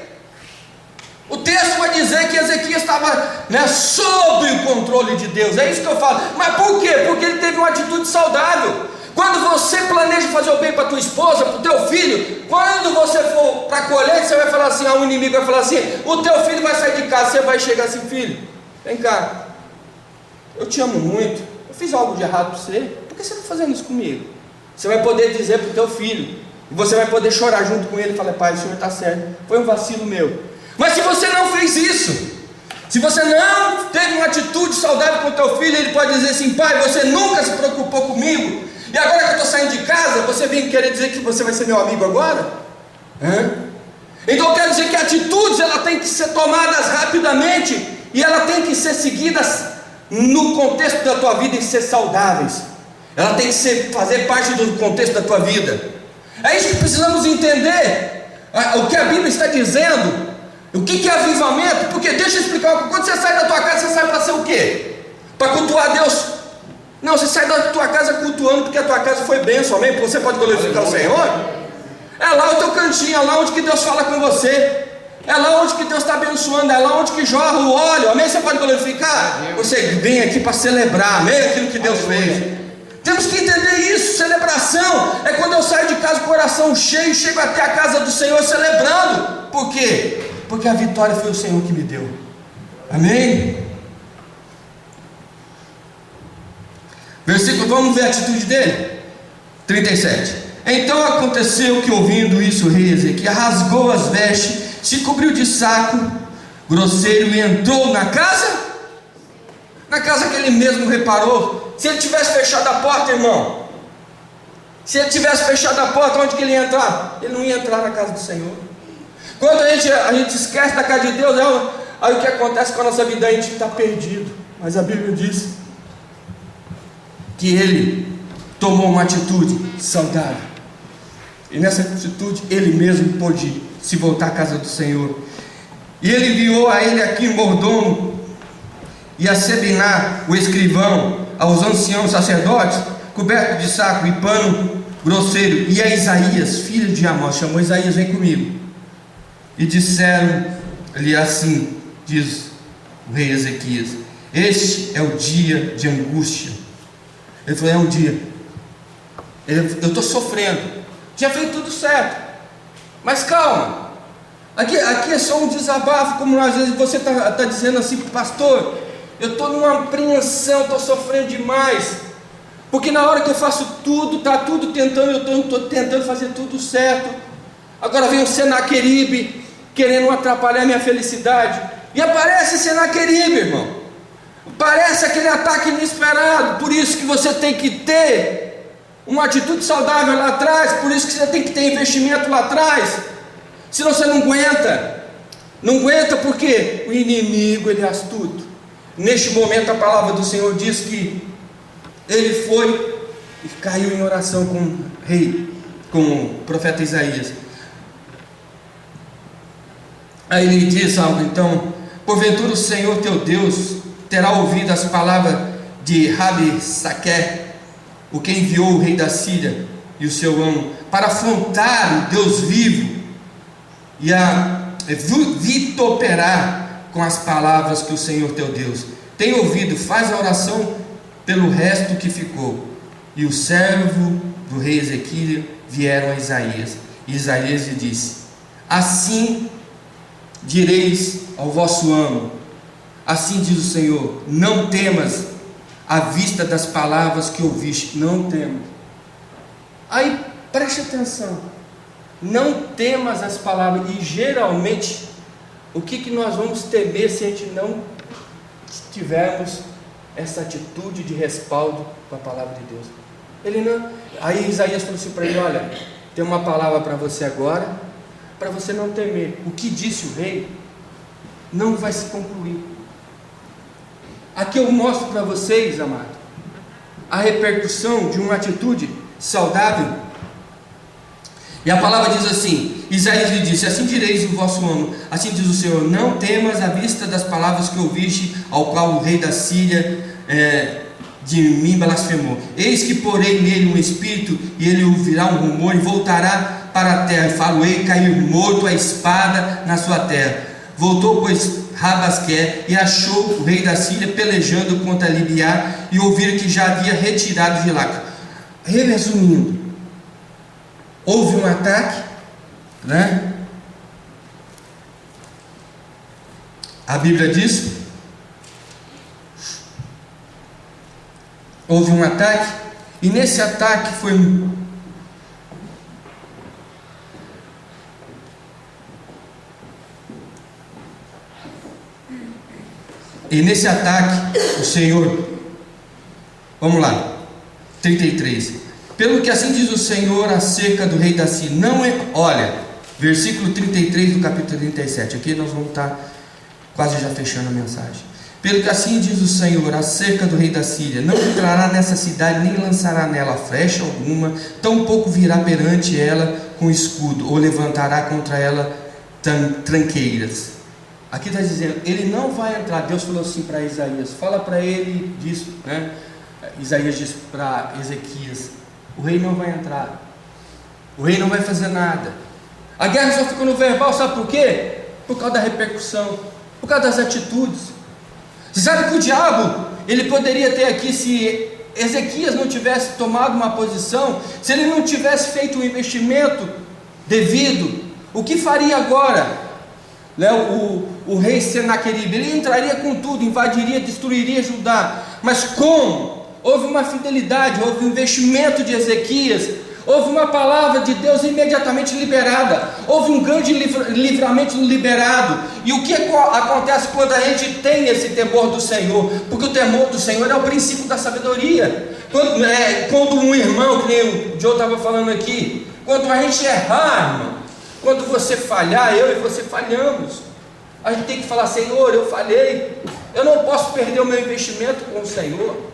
O texto vai dizer que Ezequias estava, né, sob o controle de Deus. É isso que eu falo. Mas por quê? Porque ele teve uma atitude saudável. Quando você planeja fazer o bem para tua esposa, para o teu filho, quando você for para a colheita, você vai falar assim, o inimigo vai falar assim: o teu filho vai sair de casa, você vai chegar assim: filho, vem cá, eu te amo muito, eu fiz algo de errado para você, por que você está fazendo isso comigo? Você vai poder dizer para o teu filho, e você vai poder chorar junto com ele e falar: pai, o senhor está certo, foi um vacilo meu. Mas se você não fez isso, se você não teve uma atitude saudável com o teu filho, ele pode dizer assim: pai, você nunca se preocupou comigo, e agora que eu estou saindo de casa, você vem querer dizer que você vai ser meu amigo agora? Então quer dizer que atitudes, ela tem que ser tomadas rapidamente, e ela tem que ser seguidas no contexto da tua vida e ser saudáveis. Ela tem que fazer parte do contexto da tua vida. É isso que precisamos entender. O que a Bíblia está dizendo. O que é avivamento? Porque deixa eu explicar. Quando você sai da tua casa, você sai para ser o quê? Para cultuar Deus? Não, você sai da tua casa cultuando porque a tua casa foi bênção, amém? Porque você pode glorificar o Senhor. É lá o teu cantinho, é lá onde que Deus fala com você, é lá onde que Deus está abençoando, é lá onde que jorra o óleo, amém? Você pode glorificar? Você vem aqui para celebrar, amém? Aquilo que Deus fez. Temos que entender isso. Celebração é quando eu saio de casa com o coração cheio, chego até a casa do Senhor celebrando. Por quê? Porque a vitória foi o Senhor que me deu, amém? Versículo, vamos ver a atitude dele. 37. Então aconteceu que, ouvindo isso, o rei Ezequias rasgou as vestes, se cobriu de saco grosseiro e entrou na casa que ele mesmo reparou. Se ele tivesse fechado a porta, irmão, se ele tivesse fechado a porta, onde que ele ia entrar? Ele não ia entrar na casa do Senhor. Quando a gente esquece da casa de Deus, aí o que acontece com a nossa vida? A gente está perdido. Mas a Bíblia diz que ele tomou uma atitude saudável, e nessa atitude ele mesmo pôde se voltar à casa do Senhor. E ele enviou a ele aqui o mordomo e a Sebiná, o escrivão, aos anciãos sacerdotes, coberto de saco e pano grosseiro, e a Isaías, filho de Amós. Chamou Isaías: vem comigo. E disseram-lhe assim, diz o rei Ezequias: este é o dia de angústia. Ele falou: é um dia, eu estou sofrendo, tinha feito tudo certo, mas calma, aqui é só um desabafo, como às vezes você está dizendo assim: pastor, eu estou numa apreensão, estou sofrendo demais, porque na hora que eu faço tudo, está tudo tentando, eu estou tentando fazer tudo certo, agora vem o Senaqueribe querendo atrapalhar minha felicidade, e aparece Senaqueribe, irmão, parece aquele ataque inesperado. Por isso que você tem que ter uma atitude saudável lá atrás, por isso que você tem que ter investimento lá atrás, senão você não aguenta, porque o inimigo, ele é astuto. Neste momento a palavra do Senhor diz que ele foi e caiu em oração com o rei, com o profeta Isaías. Aí ele diz algo, então: porventura o Senhor teu Deus terá ouvido as palavras de Rabi-Saque, o que enviou o rei da Síria e o seu amo, para afrontar o Deus vivo e a vituperar com as palavras que o Senhor teu Deus tem ouvido. Faz a oração pelo resto que ficou. E o servo do rei Ezequias vieram a Isaías, e Isaías lhe disse: assim direis ao vosso amo: assim diz o Senhor, não temas à vista das palavras que ouviste. Não temas. Aí preste atenção, não temas as palavras. E geralmente o que nós vamos temer se a gente não tivermos essa atitude de respaldo com a palavra de Deus? Ele não. Aí Isaías falou assim para ele: olha, tem uma palavra para você agora, para você não temer. O que disse o rei não vai se concluir. Aqui eu mostro para vocês, amado, a repercussão de uma atitude saudável. E a palavra diz assim: Isaías lhe disse: assim direis o vosso amo, assim diz o Senhor, não temas à vista das palavras que ouviste, ao qual o rei da Síria de mim blasfemou. Eis que porei nele um espírito, e ele ouvirá um rumor e voltará para a terra, e falo-ei cair morto a espada na sua terra. Voltou, pois, Rabasque, e achou o rei da Síria pelejando contra Libiá, e ouviram que já havia retirado de lá. Resumindo, houve um ataque, né? A Bíblia diz: houve um ataque, e nesse ataque foi E nesse ataque, o Senhor, vamos lá, 33. Pelo que assim diz o Senhor acerca do rei da Síria, não é, olha, versículo 33 do capítulo 37, aqui nós vamos estar quase já fechando a mensagem. Pelo que assim diz o Senhor acerca do rei da Síria, não entrará nessa cidade, nem lançará nela flecha alguma, tampouco virá perante ela com escudo, ou levantará contra ela tranqueiras. Aqui está dizendo, ele não vai entrar. Deus falou assim para Isaías, fala para ele disso, né? Isaías disse para Ezequias, o rei não vai entrar, o rei não vai fazer nada. A guerra só ficou no verbal, sabe por quê? Por causa da repercussão, por causa das atitudes. Você sabe que o diabo, ele poderia ter aqui, se Ezequias não tivesse tomado uma posição, se ele não tivesse feito um investimento devido, o que faria agora? Né, o rei Senaqueribe, ele entraria com tudo, invadiria, destruiria Judá. Mas como? Houve uma fidelidade, houve um investimento de Ezequias, houve uma palavra de Deus imediatamente liberada, houve um grande livramento liberado. E o que acontece quando a gente tem esse temor do Senhor? Porque o temor do Senhor é o princípio da sabedoria. Quando um irmão, que nem o Joe estava falando aqui, quando a gente errar, irmão, quando você falhar, eu e você falhamos, a gente tem que falar, Senhor, eu falhei, eu não posso perder o meu investimento com o Senhor.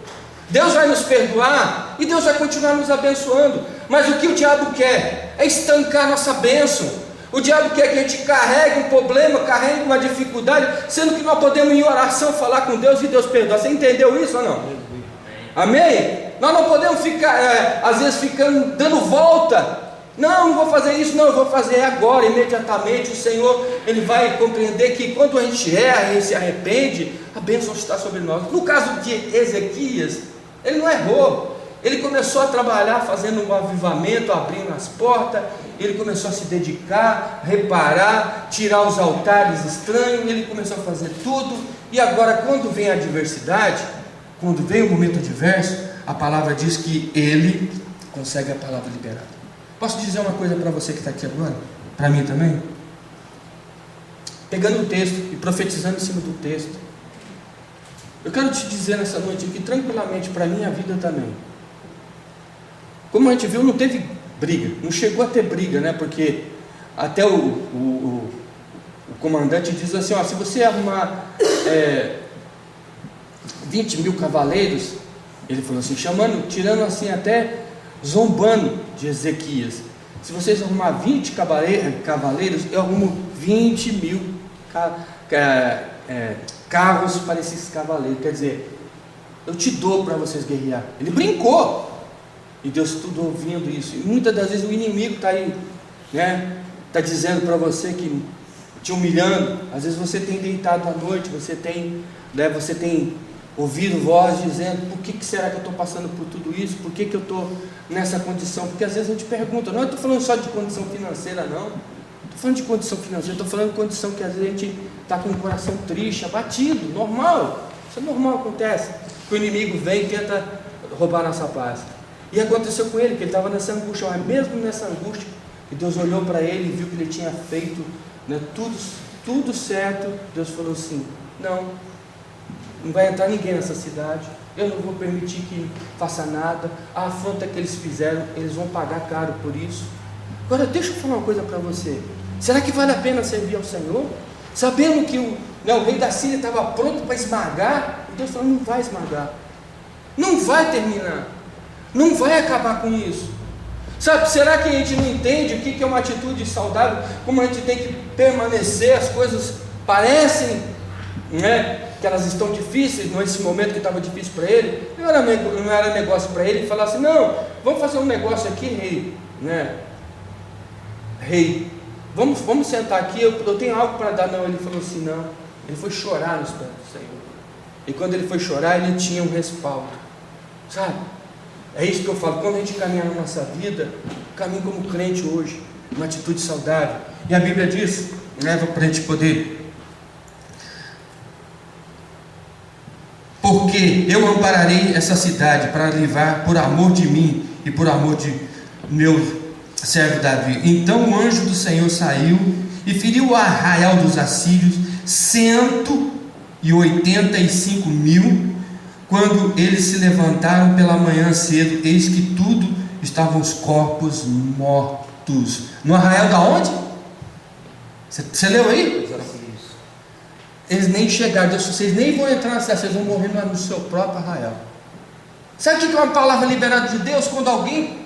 Deus vai nos perdoar e Deus vai continuar nos abençoando, mas o que o diabo quer é estancar nossa bênção. O diabo quer que a gente carregue um problema, carregue uma dificuldade, sendo que nós podemos em oração falar com Deus e Deus perdoar. Você entendeu isso ou não? Amém? Nós não podemos ficar, às vezes, ficando dando volta. Não vou fazer isso, não, eu vou fazer agora, imediatamente. O Senhor, Ele vai compreender que quando a gente erra e se arrepende, a bênção está sobre nós. No caso de Ezequias, ele não errou, ele começou a trabalhar fazendo um avivamento, abrindo as portas, ele começou a se dedicar, reparar, tirar os altares estranhos, ele começou a fazer tudo. E agora, quando vem a adversidade, quando vem o momento adverso, a palavra diz que ele consegue a palavra liberada. Posso dizer uma coisa para você que está aqui agora? Para mim também? Pegando o texto e profetizando em cima do texto, eu quero te dizer nessa noite que tranquilamente para a minha vida também, como a gente viu, não teve briga, não chegou a ter briga, né? Porque até o comandante diz assim, ó, se você arrumar 20 mil cavaleiros, ele falou assim, tirando assim até zombando de Ezequias, se vocês arrumar 20 cavaleiros, eu arrumo 20 mil carros para esses cavaleiros. Quer dizer, eu te dou para vocês guerrear. Ele brincou, e Deus tudo ouvindo isso. E muitas das vezes o inimigo está aí, né? Está dizendo para você que te humilhando. Às vezes você tem deitado à noite, você tem ouvido voz dizendo, por que será que eu estou passando por tudo isso? Por que eu estou nessa condição? Porque às vezes eu te pergunto, não estou falando só de condição financeira, não. Estou falando de condição financeira, estou falando de condição que às vezes a gente está com o coração triste, abatido, normal. Isso é normal, acontece. Que o inimigo vem e tenta roubar a nossa paz. E aconteceu com ele, que ele estava nessa angústia, mas mesmo nessa angústia, que Deus olhou para ele e viu que ele tinha feito, né, tudo certo. Deus falou assim, não vai entrar ninguém nessa cidade, eu não vou permitir que faça nada, a afronta que eles fizeram, eles vão pagar caro por isso. Agora deixa eu falar uma coisa para você, será que vale a pena servir ao Senhor? Sabendo que o rei da Síria estava pronto para esmagar, e Deus falou, não vai esmagar, não vai terminar, não vai acabar com isso. Sabe, será que a gente não entende o que é uma atitude saudável, como a gente tem que permanecer, as coisas parecem, né, que elas estão difíceis, nesse momento que estava difícil para ele, não era negócio para ele falar assim, não, vamos fazer um negócio aqui, rei, né, rei, vamos sentar aqui, eu tenho algo para dar. Não, ele falou assim, não, ele foi chorar nos pés do Senhor, e quando ele foi chorar, ele tinha um respaldo, sabe, é isso que eu falo, quando a gente caminha na nossa vida, caminha como crente hoje, uma atitude saudável, e a Bíblia diz, né, para a gente poder, porque eu ampararei essa cidade para livrar por amor de mim e por amor de meu servo Davi. Então o anjo do Senhor saiu e feriu o arraial dos assírios 120 185.000. Quando eles se levantaram pela manhã cedo, eis que tudo estavam os corpos mortos. No arraial da onde? Você leu aí? Eles nem chegaram, Deus, vocês nem vão entrar na cidade, vocês vão morrer no seu próprio arraial. Sabe o que é uma palavra liberada de Deus? Quando alguém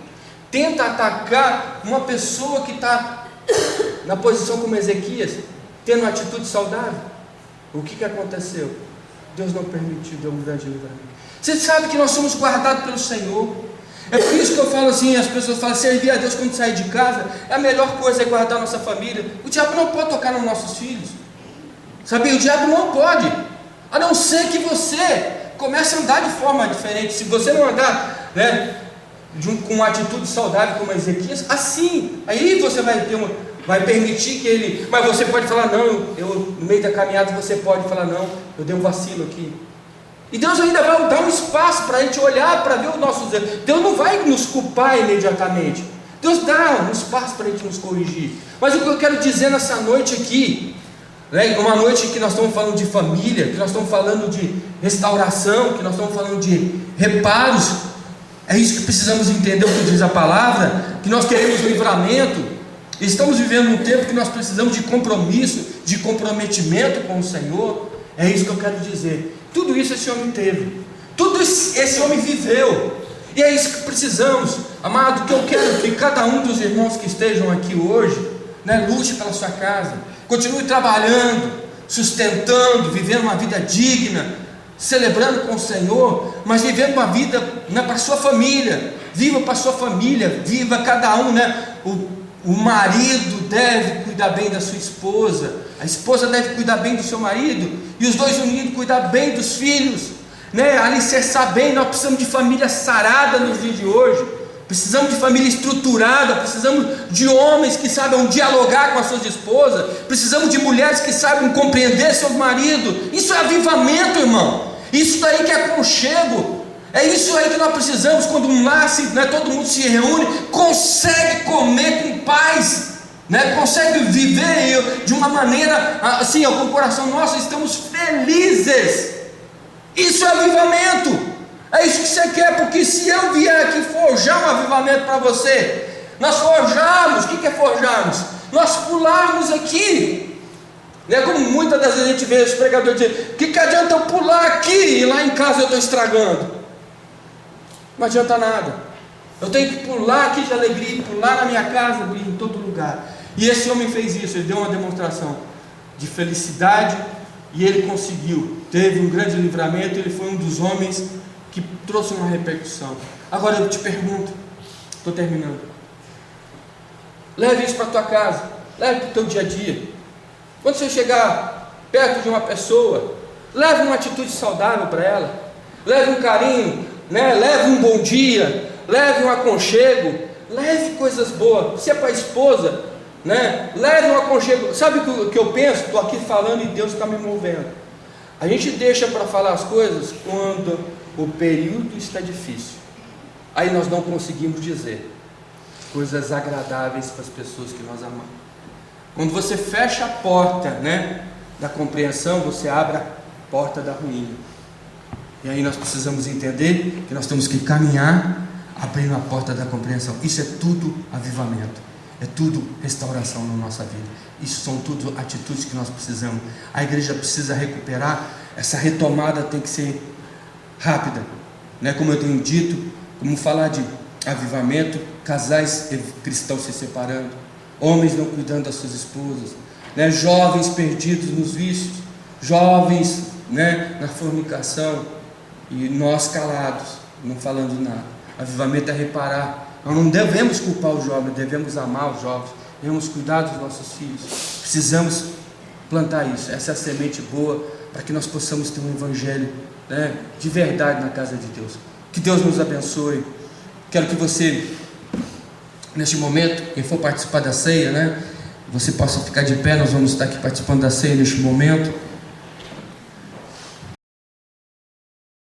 tenta atacar uma pessoa que está na posição como Ezequias, tendo uma atitude saudável, o que aconteceu? Deus não permitiu, deu um grande livramento. Você sabe que nós somos guardados pelo Senhor. É por isso que eu falo assim, as pessoas falam, servir a Deus quando sair de casa, a melhor coisa é guardar a nossa família. O diabo não pode tocar nos nossos filhos. Sabia? O diabo não pode, a não ser que você comece a andar de forma diferente. Se você não andar, né, com uma atitude saudável como Ezequias, assim, aí você vai permitir que ele, mas você pode falar, não, no meio da caminhada você pode falar, não, eu dei um vacilo aqui, e Deus ainda vai dar um espaço para a gente olhar, para ver os nossos erros. Deus não vai nos culpar imediatamente, Deus dá um espaço para a gente nos corrigir. Mas o que eu quero dizer nessa noite aqui, né, uma noite que nós estamos falando de família, que nós estamos falando de restauração, que nós estamos falando de reparos, é isso que precisamos entender, o que diz a palavra, que nós queremos livramento. Estamos vivendo um tempo que nós precisamos de compromisso, de comprometimento com o Senhor. É isso que eu quero dizer. Tudo isso esse homem teve, tudo esse homem viveu, e é isso que precisamos, amado. Que eu quero que cada um dos irmãos que estejam aqui hoje, né, lute pela sua casa, continue trabalhando, sustentando, vivendo uma vida digna, celebrando com o Senhor, mas vivendo uma vida, né, para a sua família. Viva para a sua família, viva cada um, né? O marido deve cuidar bem da sua esposa, a esposa deve cuidar bem do seu marido, e os dois unidos cuidar bem dos filhos, né? Alicerçar bem. Nós precisamos de família sarada nos dias de hoje, precisamos de família estruturada, precisamos de homens que saibam dialogar com as suas esposas, precisamos de mulheres que saibam compreender seus maridos. Isso é avivamento, irmão. Isso daí que é aconchego. É isso aí que nós precisamos. Quando um lar, né, todo mundo se reúne, consegue comer com paz, né, consegue viver de uma maneira assim, com o coração nosso, estamos felizes. Isso é avivamento. É isso que você quer, porque se eu vier aqui forjar um avivamento para você, nós forjarmos. O que é forjarmos? Nós pularmos aqui, né? Como muitas das vezes a gente vê os pregadores dizer, que adianta eu pular aqui e lá em casa eu estou estragando? Não adianta nada. Eu tenho que pular aqui de alegria, pular na minha casa, em todo lugar. E esse homem fez isso, ele deu uma demonstração de felicidade, e ele conseguiu, teve um grande livramento. Ele foi um dos homens que trouxe uma repercussão. Agora eu te pergunto, estou terminando, leve isso para a tua casa, leve para o teu dia a dia. Quando você chegar perto de uma pessoa, leve uma atitude saudável para ela, leve um carinho, né? Leve um bom dia, leve um aconchego, leve coisas boas. Se é para a esposa, né, leve um aconchego. Sabe o que eu penso? Estou aqui falando e Deus está me movendo. A gente deixa para falar as coisas quando o período está difícil, aí nós não conseguimos dizer coisas agradáveis para as pessoas que nós amamos. Quando você fecha a porta, né, da compreensão, você abre a porta da ruína. E aí nós precisamos entender que nós temos que caminhar abrindo a porta da compreensão. Isso é tudo avivamento, é tudo restauração na nossa vida. Isso são tudo atitudes que nós precisamos. A igreja precisa recuperar. Essa retomada tem que ser rápida, né? Como eu tenho dito, como falar de avivamento, casais cristãos se separando, homens não cuidando das suas esposas, né? Jovens perdidos nos vícios, jovens, né, na fornicação, e nós calados, não falando nada. Avivamento é reparar. Nós não devemos culpar os jovens, devemos amar os jovens, devemos cuidar dos nossos filhos. Precisamos plantar isso. Essa é a semente boa para que nós possamos ter um evangelho, né, de verdade na casa de Deus. Que Deus nos abençoe. Quero que você, neste momento, quem for participar da ceia, né, você possa ficar de pé. Nós vamos estar aqui participando da ceia neste momento.